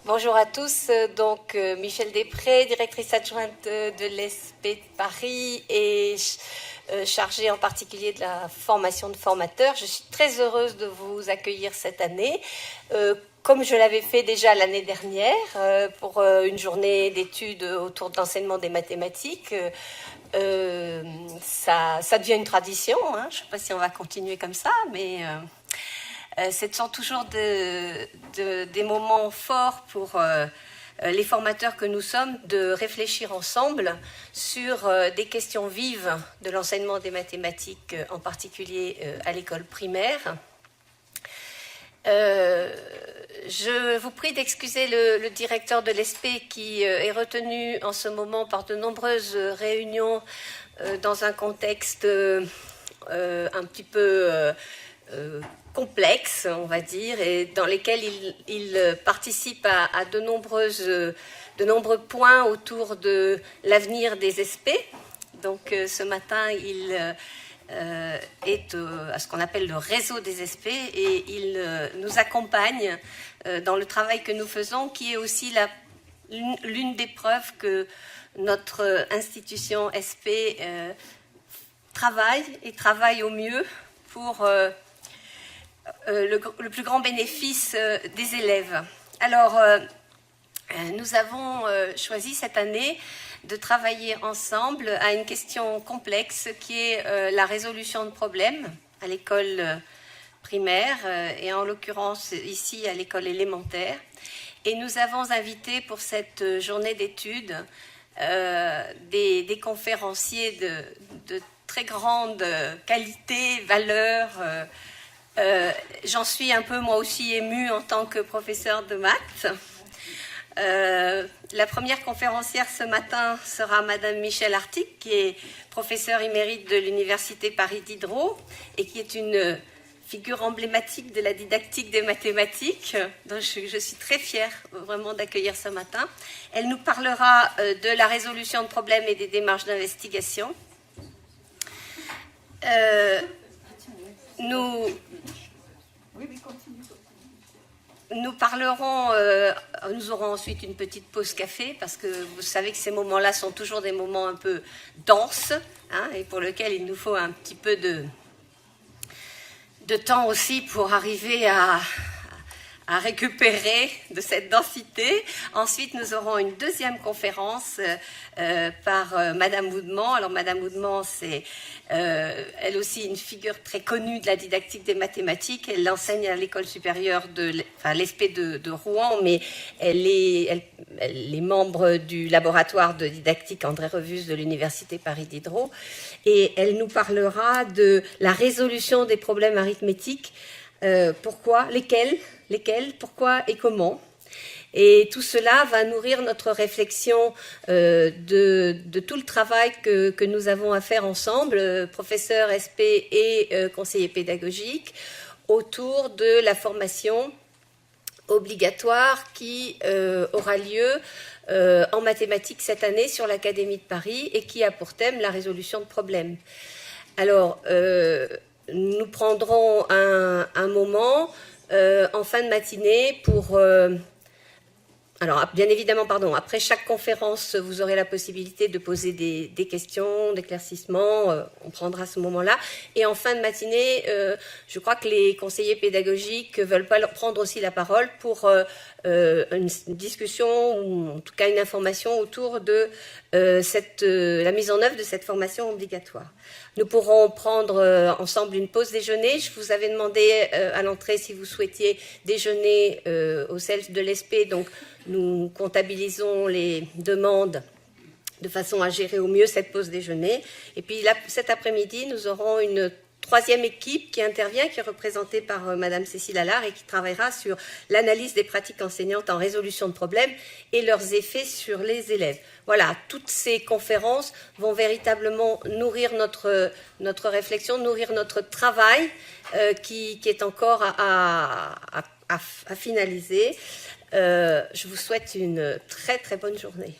Bonjour à tous, Michèle Després, directrice adjointe de l'ESP de Paris et chargée en particulier de la formation de formateurs. Je suis très heureuse de vous accueillir cette année, comme je l'avais fait déjà l'année dernière, pour une journée d'études autour de l'enseignement des mathématiques. Ça devient une tradition, hein. Je ne sais pas si on va continuer comme ça, mais... ce sont toujours des moments forts pour les formateurs que nous sommes de réfléchir ensemble sur des questions vives de l'enseignement des mathématiques, en particulier à l'école primaire. Je vous prie d'excuser le directeur de l'ESP qui est retenu en ce moment par de nombreuses réunions dans un contexte un petit peu... complexes, on va dire, et dans lesquels il participe à de nombreux points autour de l'avenir des SP. Donc ce matin, il est à ce qu'on appelle le réseau des SP et il nous accompagne dans le travail que nous faisons, qui est aussi l'une des preuves que notre institution SP travaille au mieux pour... le plus grand bénéfice des élèves. Alors, nous avons choisi cette année de travailler ensemble à une question complexe qui est la résolution de problèmes à l'école primaire et en l'occurrence ici à l'école élémentaire. Et nous avons invité pour cette journée d'études des conférenciers de très grande qualité, valeur. J'en suis un peu moi aussi émue en tant que professeure de maths. La première conférencière ce matin sera Madame Michèle Artic, qui est professeure émérite de l'Université Paris Diderot et qui est une figure emblématique de la didactique des mathématiques. Donc je suis très fière vraiment d'accueillir ce matin. Elle nous parlera de la résolution de problèmes et des démarches d'investigation. Nous parlerons, nous aurons ensuite une petite pause café parce que vous savez que ces moments-là sont toujours des moments un peu denses, hein, et pour lesquels il nous faut un petit peu de temps aussi pour arriver à récupérer de cette densité. Ensuite, nous aurons une deuxième conférence par Madame Woodman. Alors, Madame Woodman, c'est elle aussi une figure très connue de la didactique des mathématiques. Elle enseigne à l'école supérieure l'ESP de Rouen, mais elle est membre du laboratoire de didactique André Revus de l'Université Paris Diderot. Et elle nous parlera de la résolution des problèmes arithmétiques. Pourquoi, lesquels, pourquoi et comment. Et tout cela va nourrir notre réflexion de tout le travail que nous avons à faire ensemble, professeurs SP et conseillers pédagogiques, autour de la formation obligatoire qui aura lieu en mathématiques cette année sur l'Académie de Paris et qui a pour thème la résolution de problèmes. Alors, nous prendrons un moment en fin de matinée pour... alors, bien évidemment, après chaque conférence, vous aurez la possibilité de poser des questions, d'éclaircissements, on prendra ce moment-là. Et en fin de matinée, je crois que les conseillers pédagogiques veulent pas prendre aussi la parole pour une discussion ou en tout cas une information autour de la mise en œuvre de cette formation obligatoire. Nous pourrons prendre ensemble une pause déjeuner. Je vous avais demandé à l'entrée si vous souhaitiez déjeuner au self de l'ESP, donc nous comptabilisons les demandes de façon à gérer au mieux cette pause déjeuner. Et puis là, cet après-midi, nous aurons une troisième équipe qui intervient, qui est représentée par Madame Cécile Allard et qui travaillera sur l'analyse des pratiques enseignantes en résolution de problèmes et leurs effets sur les élèves. Voilà, toutes ces conférences vont véritablement nourrir notre réflexion, nourrir notre travail qui est encore à finaliser. Je vous souhaite une très très bonne journée.